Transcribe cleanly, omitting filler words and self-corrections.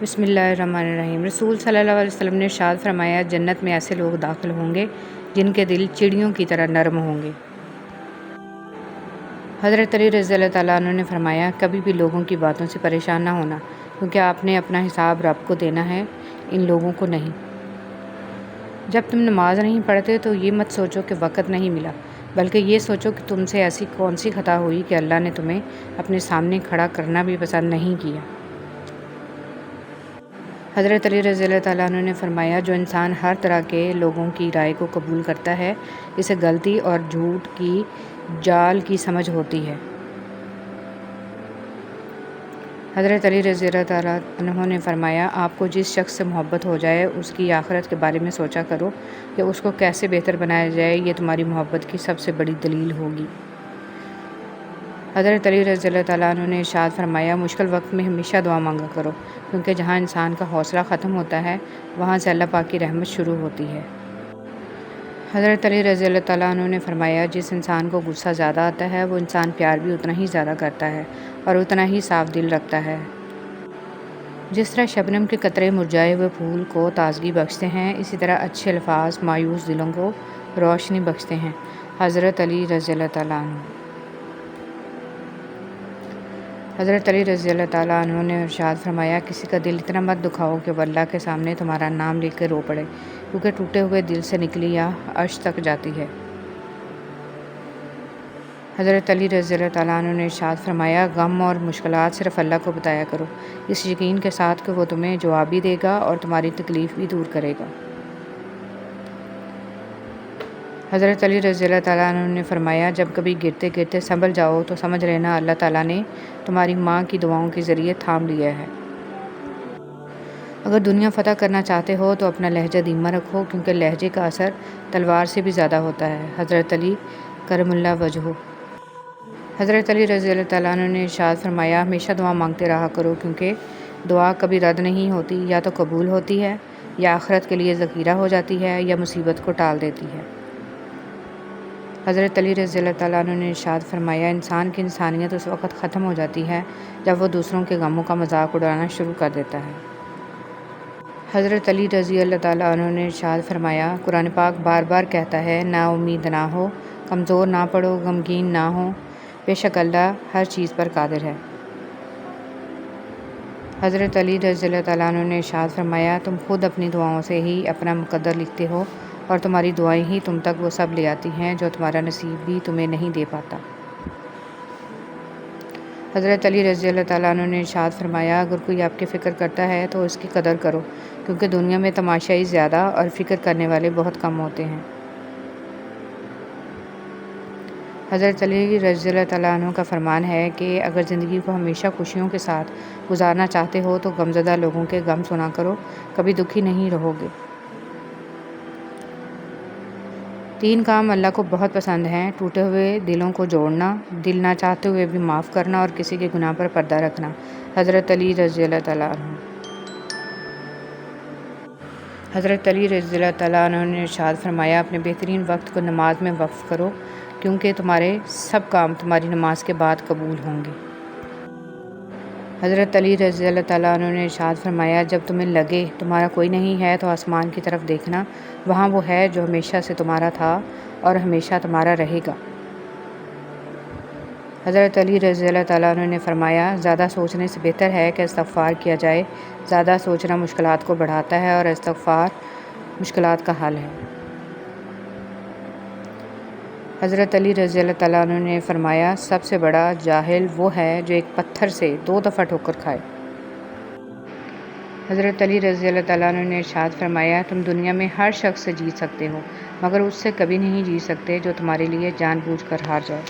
بسم اللہ الرحمن الرحیم۔ رسول صلی اللہ علیہ وسلم نے ارشاد فرمایا، جنت میں ایسے لوگ داخل ہوں گے جن کے دل چڑیوں کی طرح نرم ہوں گے۔ حضرت علی رضی اللہ تعالیٰ عنہ نے فرمایا، کبھی بھی لوگوں کی باتوں سے پریشان نہ ہونا، کیونکہ آپ نے اپنا حساب رب کو دینا ہے، ان لوگوں کو نہیں۔ جب تم نماز نہیں پڑھتے تو یہ مت سوچو کہ وقت نہیں ملا، بلکہ یہ سوچو کہ تم سے ایسی کون سی خطا ہوئی کہ اللہ نے تمہیں اپنے سامنے کھڑا کرنا بھی پسند نہیں کیا۔ حضرت علی رضی اللہ تعالیٰ عنہ نے فرمایا، جو انسان ہر طرح کے لوگوں کی رائے کو قبول کرتا ہے، اسے غلطی اور جھوٹ کی جال کی سمجھ ہوتی ہے۔ حضرت علی رضی اللہ تعالیٰ عنہ نے فرمایا، آپ کو جس شخص سے محبت ہو جائے اس کی آخرت کے بارے میں سوچا کرو کہ اس کو کیسے بہتر بنایا جائے، یہ تمہاری محبت کی سب سے بڑی دلیل ہوگی۔ حضرت علی رضی اللہ تعالیٰ عنہ نے ارشاد فرمایا، مشکل وقت میں ہمیشہ دعا مانگا کرو، کیونکہ جہاں انسان کا حوصلہ ختم ہوتا ہے وہاں سے اللہ پاک کی رحمت شروع ہوتی ہے۔ حضرت علی رضی اللہ تعالیٰ عنہ نے فرمایا، جس انسان کو غصہ زیادہ آتا ہے وہ انسان پیار بھی اتنا ہی زیادہ کرتا ہے اور اتنا ہی صاف دل رکھتا ہے۔ جس طرح شبنم کے قطرے مرجھائے ہوئے پھول کو تازگی بخشتے ہیں، اسی طرح اچھے الفاظ مایوس دلوں کو روشنی بخشتے ہیں۔ حضرت علی رضی اللہ تعالیٰ عنہ۔ حضرت علی رضی اللہ تعالیٰ عنہ نے ارشاد فرمایا، کسی کا دل اتنا مت دکھاؤ کہ وہ اللہ کے سامنے تمہارا نام لے کے رو پڑے، کیونکہ ٹوٹے ہوئے دل سے نکلی آہ عرش تک جاتی ہے۔ حضرت علی رضی اللہ تعالیٰ عنہ نے ارشاد فرمایا، غم اور مشکلات صرف اللہ کو بتایا کرو، اس یقین کے ساتھ کہ وہ تمہیں جواب بھی دے گا اور تمہاری تکلیف بھی دور کرے گا۔ حضرت علی رضی اللہ تعالیٰ عنہ نے فرمایا، جب کبھی گرتے گرتے سنبھل جاؤ تو سمجھ لینا اللہ تعالیٰ نے تمہاری ماں کی دعاؤں کے ذریعے تھام لیا ہے۔ اگر دنیا فتح کرنا چاہتے ہو تو اپنا لہجہ دھیما رکھو، کیونکہ لہجے کا اثر تلوار سے بھی زیادہ ہوتا ہے۔ حضرت علی کرم اللہ وجہہ۔ حضرت علی رضی اللہ تعالیٰ عنہ نے ارشاد فرمایا، ہمیشہ دعا مانگتے رہا کرو، کیونکہ دعا کبھی رد نہیں ہوتی، یا تو قبول ہوتی ہے، یا آخرت کے لیے ذخیرہ ہو جاتی ہے، یا مصیبت کو ٹال دیتی ہے۔ حضرت علی رضی اللہ تعالیٰ عنہ نے ارشاد فرمایا، انسان کی انسانیت اس وقت ختم ہو جاتی ہے جب وہ دوسروں کے غموں کا مذاق اڑانا شروع کر دیتا ہے۔ حضرت علی رضی اللہ تعالیٰ عنہ نے ارشاد فرمایا، قرآن پاک بار بار کہتا ہے، نا امید نہ ہو، کمزور نہ پڑو، غمگین نہ ہو، بے شک اللہ ہر چیز پر قادر ہے۔ حضرت علی رضی اللہ تعالیٰ عنہ نے ارشاد فرمایا، تم خود اپنی دعاؤں سے ہی اپنا مقدر لکھتے ہو، اور تمہاری دعائیں ہی تم تک وہ سب لے آتی ہیں جو تمہارا نصیب بھی تمہیں نہیں دے پاتا۔ حضرت علی رضی اللہ تعالیٰ عنہ نے ارشاد فرمایا، اگر کوئی آپ کی فکر کرتا ہے تو اس کی قدر کرو، کیونکہ دنیا میں تماشائی زیادہ اور فکر کرنے والے بہت کم ہوتے ہیں۔ حضرت علی رضی اللہ تعالیٰ عنہ کا فرمان ہے کہ اگر زندگی کو ہمیشہ خوشیوں کے ساتھ گزارنا چاہتے ہو تو غمزدہ لوگوں کے غم سنا کرو، کبھی دکھی نہیں رہو گے۔ 3 کام اللہ کو بہت پسند ہیں، ٹوٹے ہوئے دلوں کو جوڑنا، دل نہ چاہتے ہوئے بھی معاف کرنا، اور کسی کے گناہ پر پردہ رکھنا۔ حضرت علی رضی اللہ تعالیٰ عنہ۔ حضرت علی رضی اللہ تعالیٰ عنہ نے ارشاد فرمایا، اپنے بہترین وقت کو نماز میں وقف کرو، کیونکہ تمہارے سب کام تمہاری نماز کے بعد قبول ہوں گے۔ حضرت علی رضی اللہ تعالیٰ عنہ نے ارشاد فرمایا، جب تمہیں لگے تمہارا کوئی نہیں ہے تو آسمان کی طرف دیکھنا، وہاں وہ ہے جو ہمیشہ سے تمہارا تھا اور ہمیشہ تمہارا رہے گا۔ حضرت علی رضی اللہ تعالیٰ عنہ نے فرمایا، زیادہ سوچنے سے بہتر ہے کہ استغفار کیا جائے، زیادہ سوچنا مشکلات کو بڑھاتا ہے اور استغفار مشکلات کا حل ہے۔ حضرت علی رضی اللہ تعالیٰ عنہ نے فرمایا، سب سے بڑا جاہل وہ ہے جو ایک پتھر سے 2 دفعہ ٹھوکر کھائے۔ حضرت علی رضی اللہ تعالیٰ عنہ نے ارشاد فرمایا، تم دنیا میں ہر شخص سے جیت سکتے ہو، مگر اس سے کبھی نہیں جیت سکتے جو تمہارے لیے جان بوجھ کر ہار جائے۔